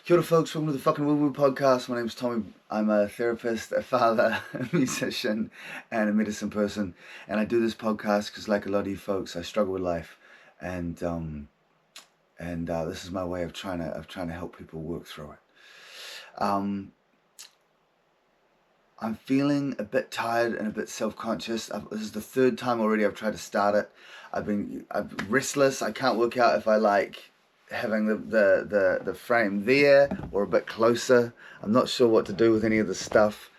Kia ora folks, welcome to the fucking Woo Woo podcast. My name's Tommy. I'm a therapist, a father, a musician, and a medicine person. And I do this podcast because, like a lot of you folks, I struggle with life, and this is my way of trying to help people work through it. I'm feeling a bit tired and a bit self-conscious. This is the third time already I've tried to start it. I'm restless. I can't work out if I like having the frame there or a bit closer. I'm not sure what to do with any of the stuff.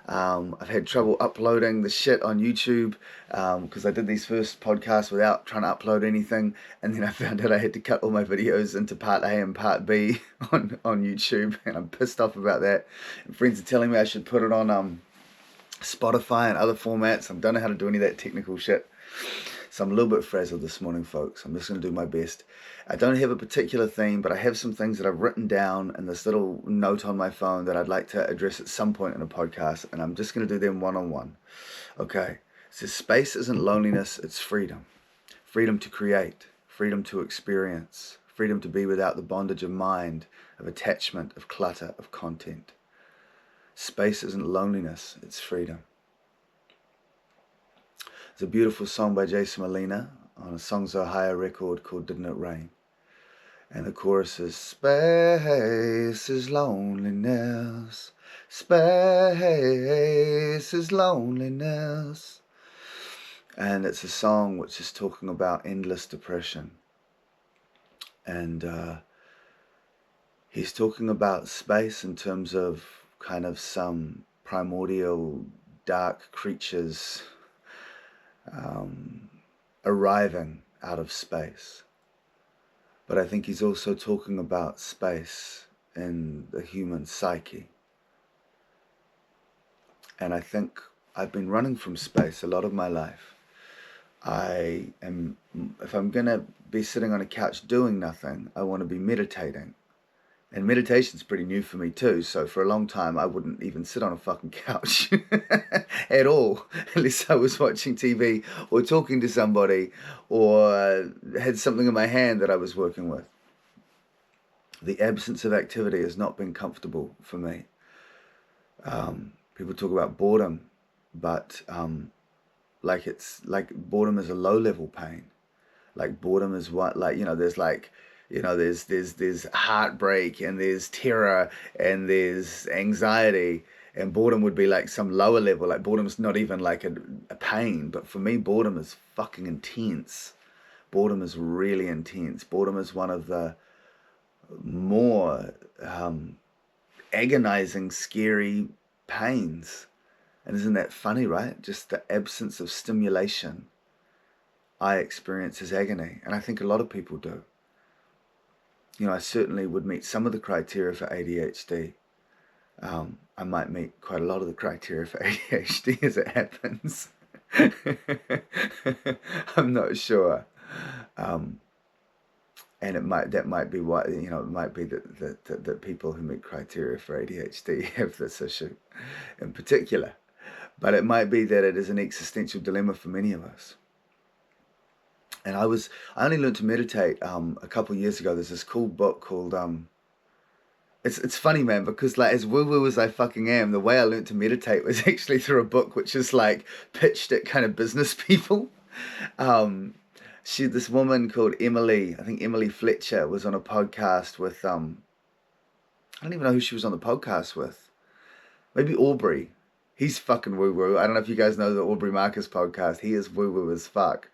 I've had trouble uploading the shit on YouTube because I did these first podcasts without trying to upload anything, and then I found out I had to cut all my videos into part A and part B on YouTube, and I'm pissed off about that. And friends are telling me I should put it on Spotify and other formats. I don't know how to do any of that technical shit. So I'm a little bit frazzled this morning, folks. I'm just going to do my best. I don't have a particular theme, but I have some things that I've written down in this little note on my phone that I'd like to address at some point in a podcast, and I'm just going to do them one-on-one. Okay, so space isn't loneliness, it's freedom. Freedom to create, freedom to experience, freedom to be without the bondage of mind, of attachment, of clutter, of content. Space isn't loneliness, it's freedom. It's a beautiful song by Molina on a Songs of Higher record called Didn't It Rain? And the chorus is, space is loneliness, space is loneliness. And it's a song which is talking about endless depression. And he's talking about space in terms of kind of some primordial dark creatures arriving out of space. But I think he's also talking about space in the human psyche. And I think I've been running from space a lot of my life. If I'm going to be sitting on a couch doing nothing, I want to be meditating. And meditation's pretty new for me too, so for a long time I wouldn't even sit on a fucking couch at all, unless I was watching TV or talking to somebody or had something in my hand that I was working with. The absence of activity has not been comfortable for me. People talk about boredom, but boredom is a low-level pain. Like boredom is what, there's heartbreak and there's terror and there's anxiety, and boredom would be like some lower level. Like boredom's not even like a pain, but for me boredom is fucking intense. Boredom is really intense. Boredom is one of the more agonizing, scary pains. And isn't that funny, right? Just the absence of stimulation I experience as agony, and I think a lot of people do. You know, I certainly would meet some of the criteria for ADHD. I might meet quite a lot of the criteria for ADHD as it happens. I'm not sure. And that might be why, it might be that people who meet criteria for ADHD have this issue in particular. But it might be that it is an existential dilemma for many of us. And I only learned to meditate a couple of years ago. There's this cool book called it's funny, man, because like as woo-woo as I fucking am, the way I learned to meditate was actually through a book which is like pitched at kind of business people. This woman called Emily, I think Emily Fletcher, was on a podcast with I don't even know who she was on the podcast with. Maybe Aubrey. He's fucking woo-woo. I don't know if you guys know the Aubrey Marcus podcast. He is woo-woo as fuck.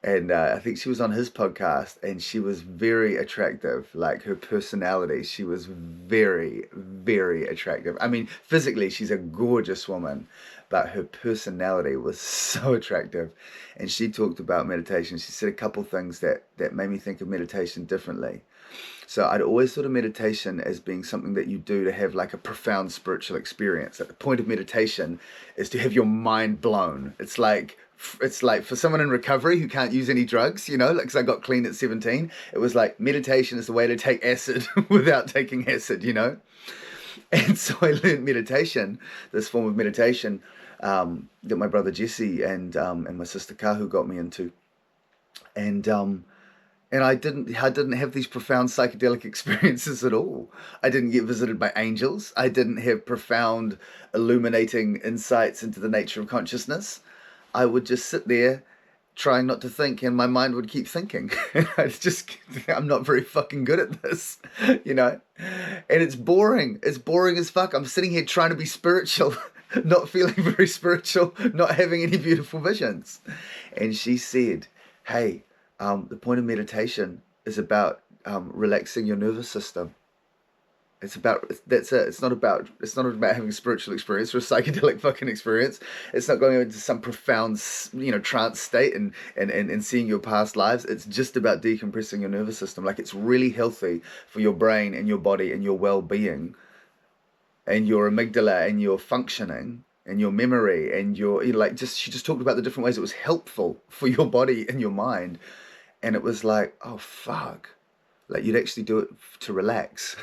And I think she was on his podcast, and she was very attractive. Like her personality, she was very, very attractive. I mean, physically, she's a gorgeous woman, but her personality was so attractive. And she talked about meditation. She said a couple things that made me think of meditation differently. So I'd always thought of meditation as being something that you do to have like a profound spiritual experience. Like the point of meditation is to have your mind blown. It's like for someone in recovery who can't use any drugs, like because I got clean at 17, it was like meditation is the way to take acid without taking acid, And so I learned meditation, this form of meditation that my brother Jesse and my sister Kahu got me into. And And I didn't have these profound psychedelic experiences at all. I didn't get visited by angels. I didn't have profound illuminating insights into the nature of consciousness. I would just sit there trying not to think, and my mind would keep thinking. I'm not very fucking good at this, you know? And it's boring. It's boring as fuck. I'm sitting here trying to be spiritual, not feeling very spiritual, not having any beautiful visions. And she said, hey, the point of meditation is about relaxing your nervous system. It's about that's it. It's not about having a spiritual experience or a psychedelic fucking experience. It's not going into some profound, trance state and seeing your past lives. It's just about decompressing your nervous system. Like, it's really healthy for your brain and your body and your well-being and your amygdala and your functioning and your memory and your, like, just she just talked about the different ways it was helpful for your body and your mind. And it was like, oh fuck, like, you'd actually do it to relax.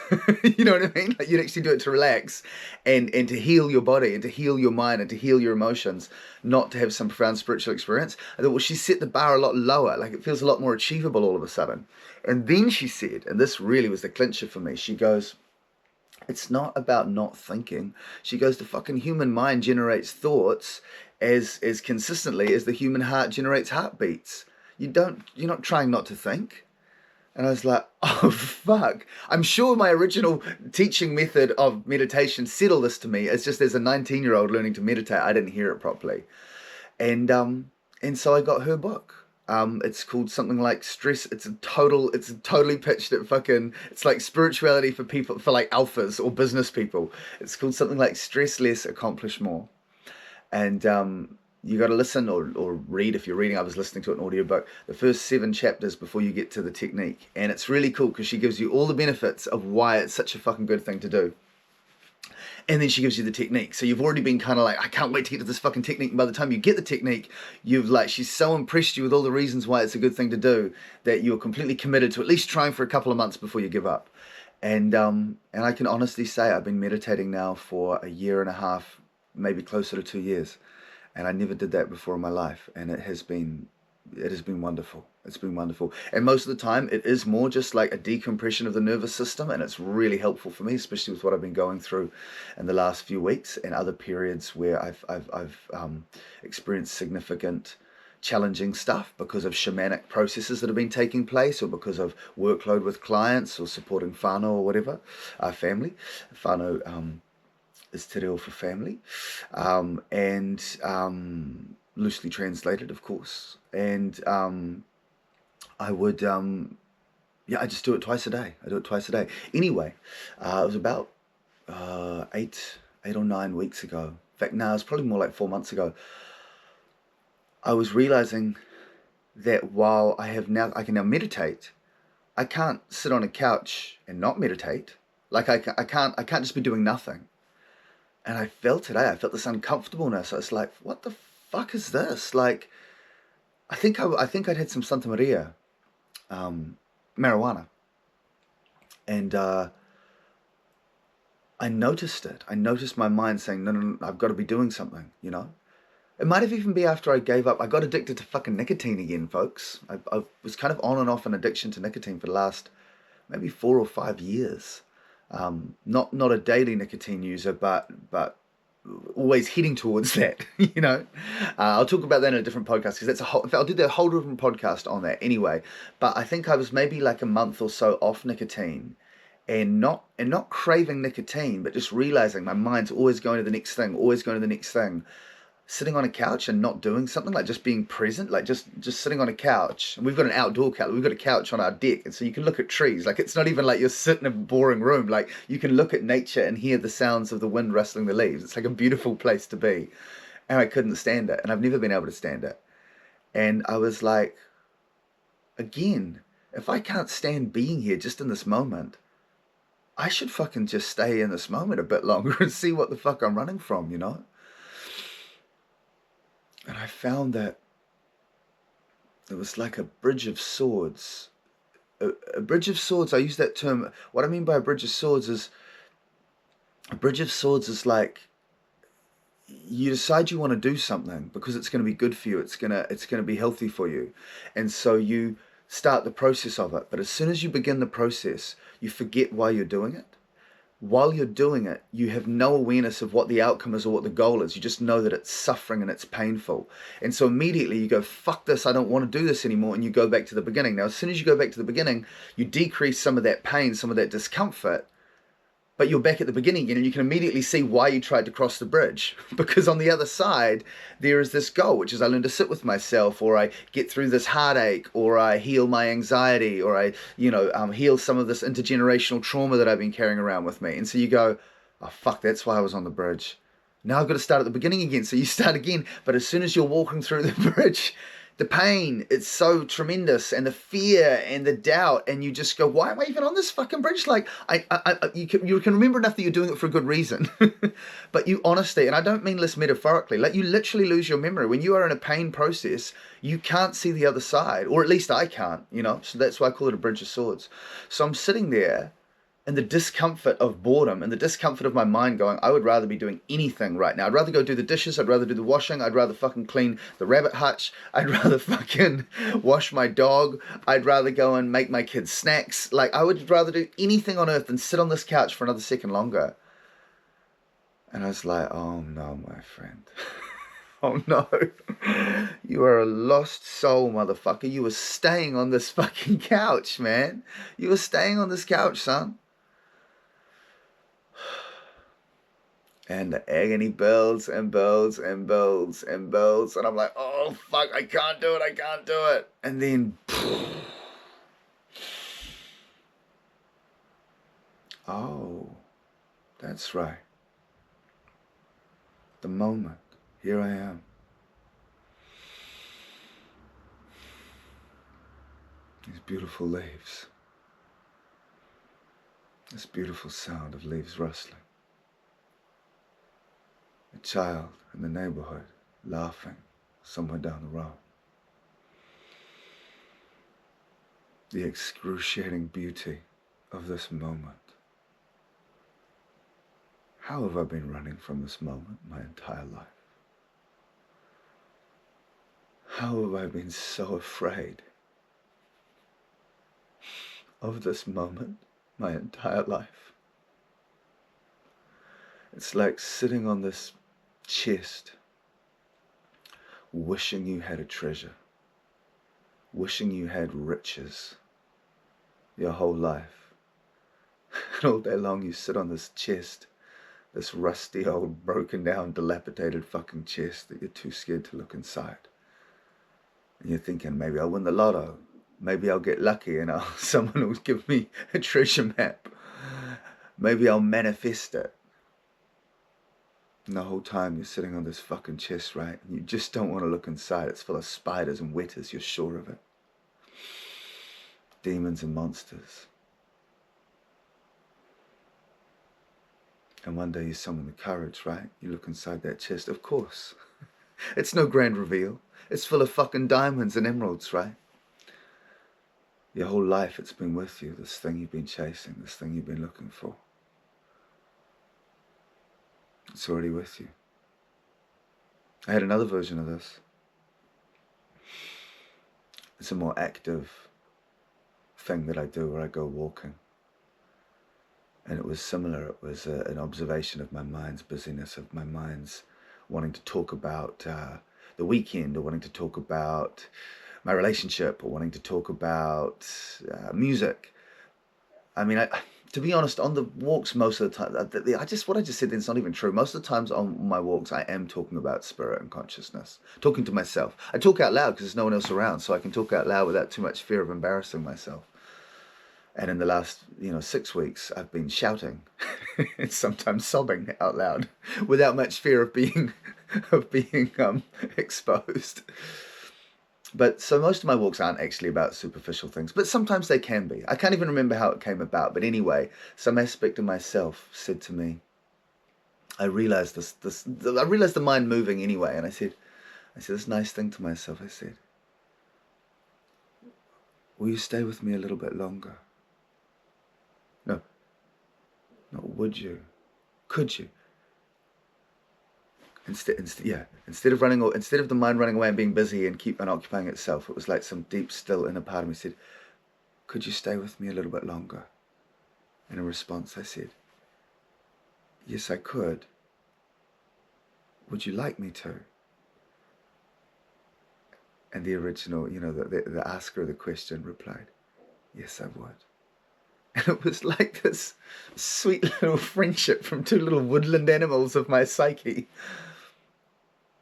You know what I mean? Like, you'd actually do it to relax and to heal your body and to heal your mind and to heal your emotions, not to have some profound spiritual experience. I thought, well, she set the bar a lot lower. Like, it feels a lot more achievable all of a sudden. And then she said, and this really was the clincher for me, she goes, it's not about not thinking. She goes, the fucking human mind generates thoughts as consistently as the human heart generates heartbeats. You're not trying not to think. And I was like, oh, fuck. I'm sure my original teaching method of meditation said all this to me. It's just, as a 19-year-old learning to meditate, I didn't hear it properly. And so I got her book. It's called something like Stress. It's totally pitched at fucking, it's like spirituality for people, for like alphas or business people. It's called something like Stress Less, Accomplish More. And you got to listen or read. If you're reading, I was listening to an audiobook, the first 7 chapters before you get to the technique. And it's really cool because she gives you all the benefits of why it's such a fucking good thing to do. And then she gives you the technique. So you've already been kind of like, I can't wait to get to this fucking technique. And by the time you get the technique, she's so impressed you with all the reasons why it's a good thing to do that you're completely committed to at least trying for a couple of months before you give up. And I can honestly say I've been meditating now for a year and a half, maybe closer to 2 years. And I never did that before in my life. And it has been wonderful. It's been wonderful. And most of the time, it is more just like a decompression of the nervous system. And it's really helpful for me, especially with what I've been going through in the last few weeks and other periods where I've experienced significant challenging stuff because of shamanic processes that have been taking place, or because of workload with clients, or supporting whānau or whatever, family. Whānau is te reo for family, and loosely translated, of course. And I would, I just do it twice a day. I do it twice a day. Anyway, it was about 8 or 9 weeks ago. In fact, no, it's probably more like 4 months ago. I was realizing that while I can now meditate, I can't sit on a couch and not meditate. Like, I can't just be doing nothing. And I felt this uncomfortableness. I was like, what the fuck is this? Like, I think I'd had some Santa Maria, marijuana. And I noticed it. I noticed my mind saying, no, I've got to be doing something, you know? It might have even been after I gave up. I got addicted to fucking nicotine again, folks. I was kind of on and off an addiction to nicotine for the last maybe 4 or 5 years. Not a daily nicotine user, but always heading towards that, you know. I'll talk about that in a different podcast, because I'll do the whole different podcast on that anyway. But I think I was maybe like a month or so off nicotine, and not craving nicotine, but just realizing my mind's always going to the next thing, sitting on a couch and not doing something, like just being present, like just sitting on a couch. And we've got an outdoor couch. We've got a couch on our deck, and so you can look at trees. Like, it's not even like you're sitting in a boring room. Like, you can look at nature and hear the sounds of the wind rustling the leaves. It's like a beautiful place to be. And I couldn't stand it, and I've never been able to stand it. And I was like, again, if I can't stand being here just in this moment, I should fucking just stay in this moment a bit longer and see what the fuck I'm running from, you know? And I found that it was like a bridge of swords. A bridge of swords, I use that term. What I mean by a bridge of swords is like, you decide you want to do something because it's going to be good for you. It's going to be healthy for you. And so you start the process of it. But as soon as you begin the process, you forget why you're doing it. While you're doing it, you have no awareness of what the outcome is or what the goal is. You just know that it's suffering and it's painful. And so immediately you go, fuck this, I don't want to do this anymore. And you go back to the beginning. Now, as soon as you go back to the beginning, you decrease some of that pain, some of that discomfort, but you're back at the beginning again, and you can immediately see why you tried to cross the bridge. Because on the other side, there is this goal, which is I learn to sit with myself, or I get through this heartache, or I heal my anxiety, or I, heal some of this intergenerational trauma that I've been carrying around with me. And so you go, oh, fuck, that's why I was on the bridge. Now I've got to start at the beginning again. So you start again, but as soon as you're walking through the bridge, the pain, it's so tremendous, and the fear and the doubt, and you just go, why am I even on this fucking bridge? Like, you can remember enough that you're doing it for a good reason. But you honestly, and I don't mean this metaphorically, like you literally lose your memory. When you are in a pain process, you can't see the other side, or at least I can't, so that's why I call it a bridge of swords. So I'm sitting there, and the discomfort of boredom and the discomfort of my mind going, I would rather be doing anything right now. I'd rather go do the dishes. I'd rather do the washing. I'd rather fucking clean the rabbit hutch. I'd rather fucking wash my dog. I'd rather go and make my kids snacks. Like, I would rather do anything on earth than sit on this couch for another second longer. And I was like, oh no, my friend. Oh no. You are a lost soul, motherfucker. You were staying on this fucking couch, man. You were staying on this couch, son. And the agony builds and builds and builds and builds. And I'm like, oh, fuck, I can't do it. I can't do it. And then, oh, that's right. The moment. Here I am. These beautiful leaves. This beautiful sound of leaves rustling. A child in the neighborhood laughing somewhere down the road. The excruciating beauty of this moment. How have I been running from this moment my entire life? How have I been so afraid of this moment my entire life? It's like sitting on this chest, wishing you had a treasure, wishing you had riches your whole life. And all day long you sit on this chest, this rusty old broken down dilapidated fucking chest that you're too scared to look inside. And you're thinking, maybe I'll win the lotto, maybe I'll get lucky and someone will give me a treasure map, maybe I'll manifest it. And the whole time you're sitting on this fucking chest, right? And you just don't want to look inside. It's full of spiders and wetters, you're sure of it. Demons and monsters. And one day you summon the courage, right? You look inside that chest, of course. It's no grand reveal. It's full of fucking diamonds and emeralds, right? Your whole life it's been with you, this thing you've been chasing, this thing you've been looking for. It's already with you. I had another version of this. It's a more active thing that I do where I go walking. And it was similar. It was an observation of my mind's busyness, of my mind's wanting to talk about the weekend, or wanting to talk about my relationship, or wanting to talk about music. I mean, to be honest, on the walks most of the time, what I just said then is not even true. Most of the times on my walks, I am talking about spirit and consciousness, talking to myself. I talk out loud because there's no one else around, so I can talk out loud without too much fear of embarrassing myself. And in the last, 6 weeks, I've been shouting and sometimes sobbing out loud without much fear of being exposed. But so most of my walks aren't actually about superficial things, but sometimes they can be. I can't even remember how it came about, but anyway, some aspect of myself said to me, I realized I realized the mind moving anyway, and I said this nice thing to myself. I said, will you stay with me a little bit longer? No, not would you, could you? Instead of the mind running away and being busy and keep on occupying itself, it was like some deep, still inner part of me said, could you stay with me a little bit longer? In a response, I said, yes, I could. Would you like me to? And the original, the asker of the question replied, yes, I would. And it was like this sweet little friendship from two little woodland animals of my psyche.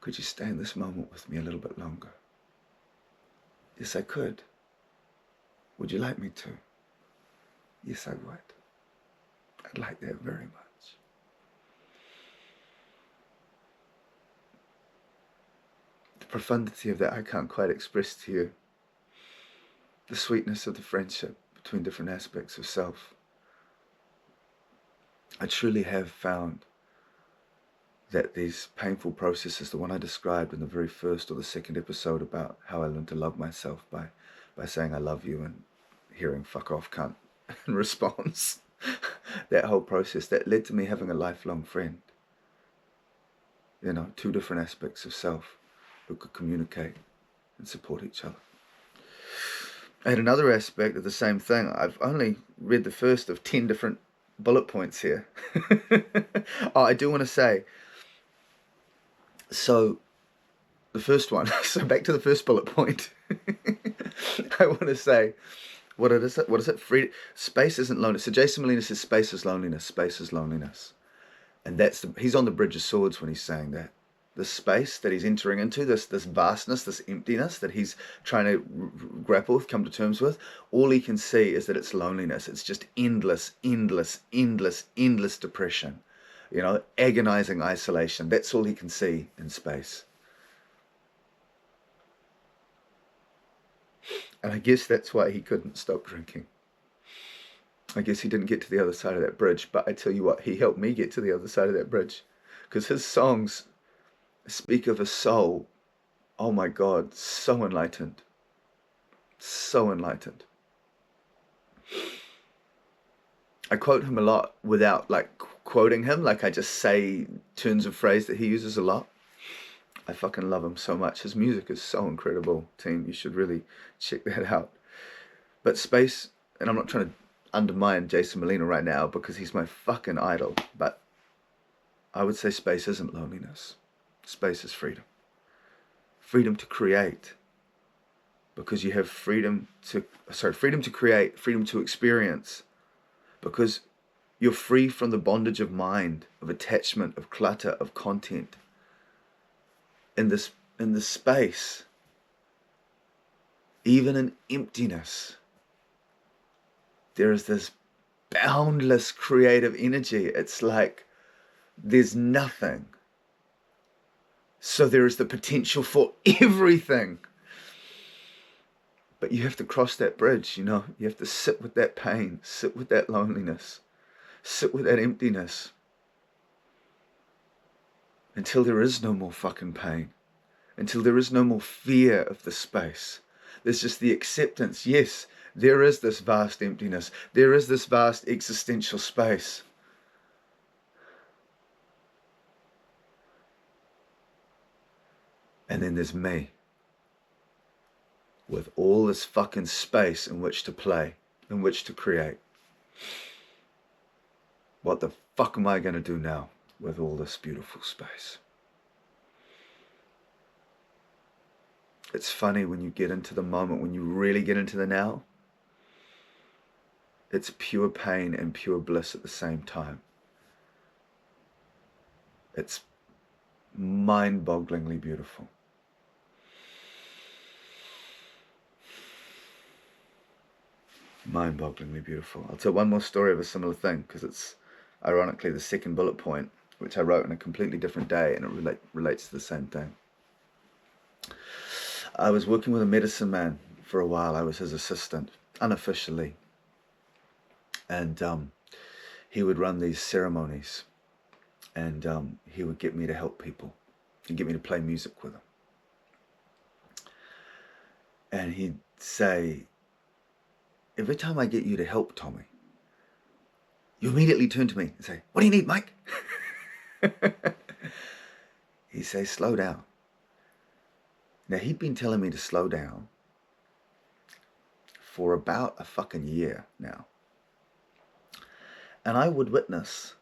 Could you stay in this moment with me a little bit longer? Yes, I could. Would you like me to? Yes, I would. I'd like that very much. The profundity of that I can't quite express to you. The sweetness of the friendship between different aspects of self. I truly have found that these painful processes, the one I described in the very first or the second episode about how I learned to love myself by saying I love you and hearing fuck off cunt in response, that whole process, that led to me having a lifelong friend. Two different aspects of self who could communicate and support each other. I had another aspect of the same thing. I've only read the first of 10 different bullet points here. Oh, I do want to say, so the first one, so back to the first bullet point. I want to say, what is it? Space isn't loneliness. So Jason Molina says space is loneliness, space is loneliness. And he's on the Bridge of Swords when he's saying that. The space that he's entering into, this vastness, this emptiness that he's trying to grapple with, come to terms with, all he can see is that it's loneliness. It's just endless, endless, endless, endless depression. Agonizing isolation. That's all he can see in space. And I guess that's why he couldn't stop drinking. I guess he didn't get to the other side of that bridge, but I tell you what, he helped me get to the other side of that bridge. Because his songs speak of a soul, oh my God, so enlightened. So enlightened. I quote him a lot without quoting him, I just say turns of phrase that he uses a lot. I fucking love him so much. His music is so incredible, team. You should really check that out. But space, and I'm not trying to undermine Jason Molina right now because he's my fucking idol, but I would say space isn't loneliness. Space is freedom. Freedom to create. Because you have freedom to create, freedom to experience. Because you're free from the bondage of mind, of attachment, of clutter, of content. In this space, even in emptiness, there is this boundless creative energy. It's like there's nothing. So there is the potential for everything. But you have to cross that bridge, You have to sit with that pain, sit with that loneliness, sit with that emptiness. Until there is no more fucking pain. Until there is no more fear of the space. There's just the acceptance. Yes, there is this vast emptiness. There is this vast existential space. And then there's me. With all this fucking space in which to play, in which to create. What the fuck am I going to do now with all this beautiful space? It's funny when you get into the moment, when you really get into the now. It's pure pain and pure bliss at the same time. It's mind-bogglingly beautiful. Mind-bogglingly beautiful. I'll tell one more story of a similar thing, because it's ironically the second bullet point, which I wrote on a completely different day, and it relates to the same thing. I was working with a medicine man for a while. I was his assistant, unofficially. And he would run these ceremonies, and he would get me to help people and get me to play music with him. And he'd say, every time I get you to help Tommy, you immediately turn to me and say, what do you need, Mike? he says, slow down. Now, he'd been telling me to slow down for about a fucking year now. And I would witness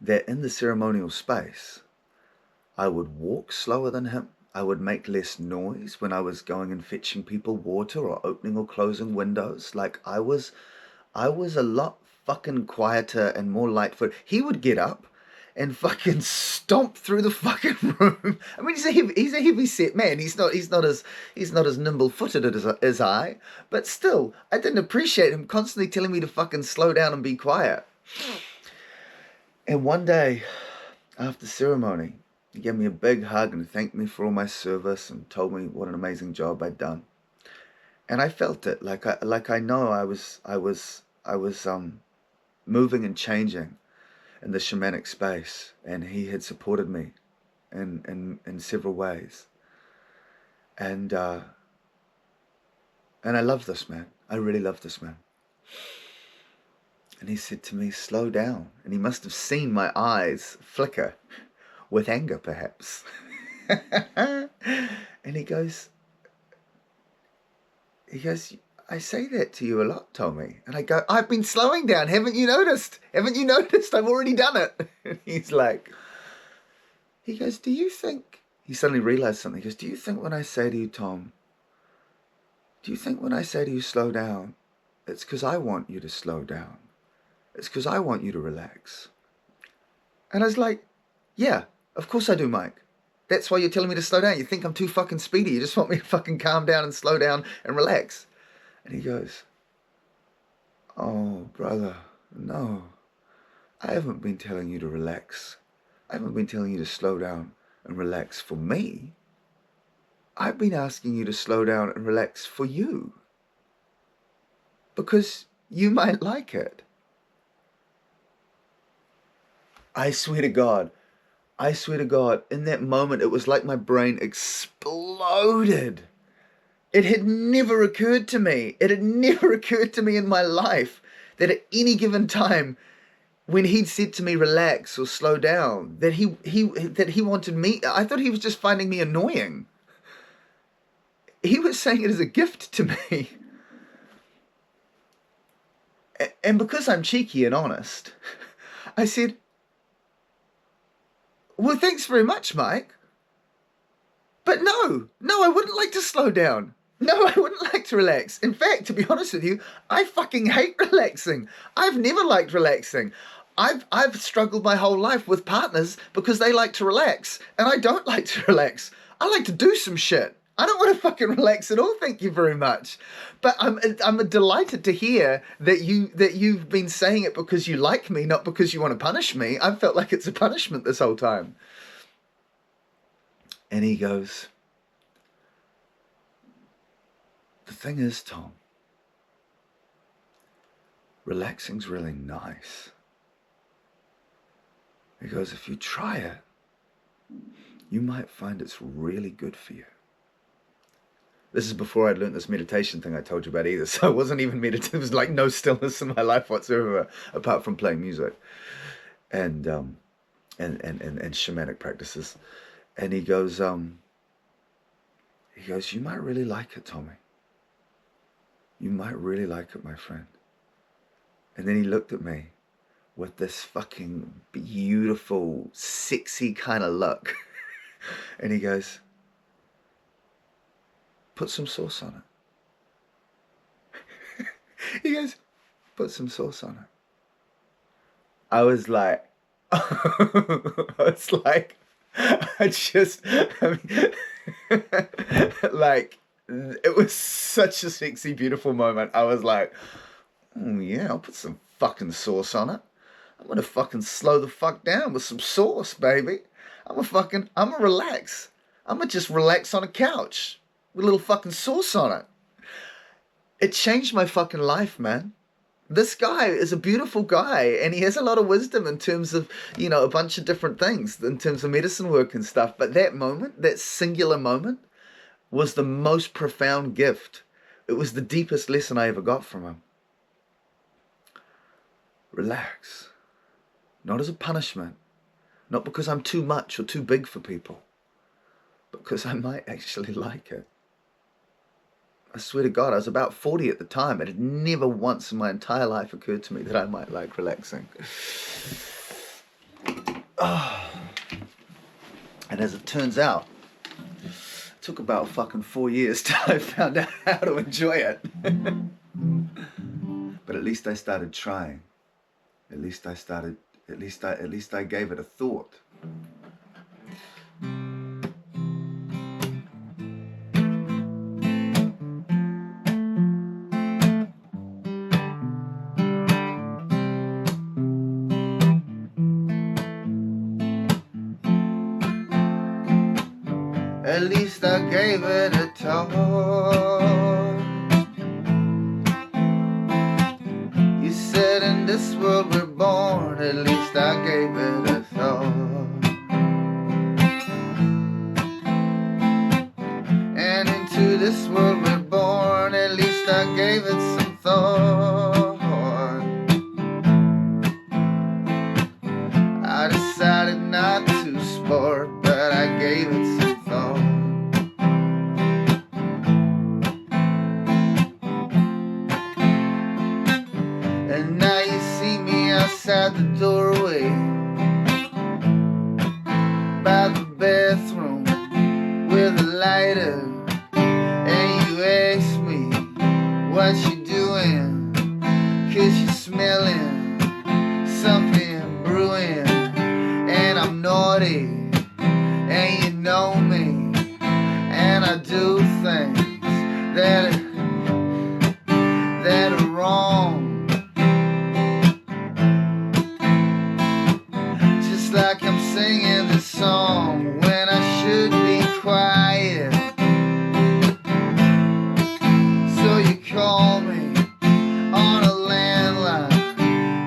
that in the ceremonial space, I would walk slower than him. I would make less noise when I was going and fetching people water or opening or closing windows. Like I was a lot fucking quieter and more light-footed. He would get up and fucking stomp through the fucking room. I mean, he's a heavy set man. He's not as nimble-footed as I. But still, I didn't appreciate him constantly telling me to fucking slow down and be quiet. And one day, after ceremony, he gave me a big hug and thanked me for all my service and told me what an amazing job I'd done. And I felt it, like I know I was moving and changing in the shamanic space, and he had supported me in several ways. And I love this man. I really love this man. And he said to me, slow down. And he must have seen my eyes flicker with anger, perhaps. And he goes, I say that to you a lot, Tommy. And I go, I've been slowing down. Haven't you noticed? Haven't you noticed? I've already done it. And he goes, do you think, he suddenly realized something. He goes, do you think when I say to you, Tom, do you think when I say to you, slow down, it's because I want you to slow down? It's because I want you to relax. And I was like, yeah, of course I do, Mike. That's why you're telling me to slow down. You think I'm too fucking speedy. You just want me to fucking calm down and slow down and relax. And he goes, oh, brother, no. I haven't been telling you to relax. I haven't been telling you to slow down and relax for me. I've been asking you to slow down and relax for you. Because you might like it. I swear to God, in that moment, it was like my brain exploded. It had never occurred to me. It had never occurred to me in my life that at any given time, when he'd said to me, relax or slow down, that he wanted me. I thought he was just finding me annoying. He was saying it as a gift to me. And because I'm cheeky and honest, I said, well, thanks very much, Mike. But no, I wouldn't like to slow down. No, I wouldn't like to relax. In fact, to be honest with you, I fucking hate relaxing. I've never liked relaxing. I've struggled my whole life with partners because they like to relax, and I don't like to relax. I like to do some shit. I don't want to fucking relax at all, thank you very much. But I'm delighted to hear that you've been saying it because you like me, not because you want to punish me. I've felt like it's a punishment this whole time. And he goes, the thing is, Tom, relaxing's really nice. He goes, if you try it, you might find it's really good for you. This is before I'd learned this meditation thing I told you about either. So it wasn't even meditative. There was like no stillness in my life whatsoever, apart from playing music and shamanic practices. And he goes, you might really like it, Tommy. You might really like it, my friend. And then he looked at me with this fucking beautiful, sexy kind of look. And he goes, put some sauce on it. He goes, put some sauce on it. I was like, like, it was such a sexy, beautiful moment. I was like, oh yeah, I'll put some fucking sauce on it. I'm gonna fucking slow the fuck down with some sauce, baby. I'm gonna relax. I'm gonna just relax on a couch with a little fucking sauce on it. It changed my fucking life, man. This guy is a beautiful guy, and he has a lot of wisdom in terms of, a bunch of different things, in terms of medicine work and stuff. But that moment, that singular moment, was the most profound gift. It was the deepest lesson I ever got from him. Relax. Not as a punishment. Not because I'm too much or too big for people. because I might actually like it. I swear to God, I was about 40 at the time. It had never once in my entire life occurred to me that I might like relaxing. Oh. And as it turns out, it took about fucking 4 years till I found out how to enjoy it. But at least I started trying. At least I gave it a thought. At least I gave it a thought. You said in this world we're born. At least I gave it a thought. And into this world we're born. At least I gave it some thought. I decided not to sport, but I gave it some thought. And now you see me outside the doorway by the bathroom with a lighter. And you ask me what you doing, 'cause you're smelling something brewing. And I'm naughty, and you know me, and I do things that are wrong. Just like I'm singing this song when I should be quiet. So you call me on a landline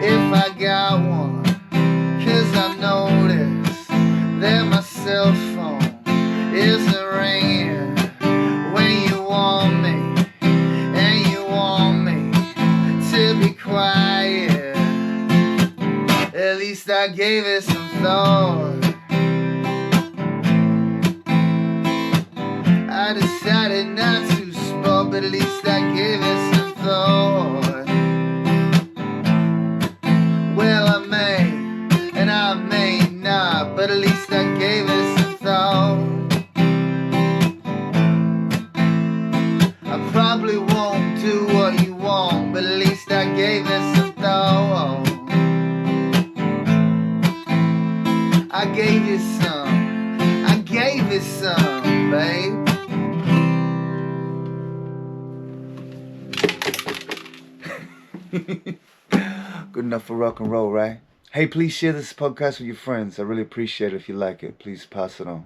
if I got one, 'cause I noticed that my cell phone isn't ringing when you want me, and you want me to be quiet. At least I gave it some thought. I decided not to sport, but at least I gave it some thought. Well, I may, and I may not, but at least I gave it some thought. I probably won't do what you want, but at least I gave it some thought. I gave you some, babe. Good enough for rock and roll, right? Hey, please share this podcast with your friends. I really appreciate it if you like it. Please pass it on.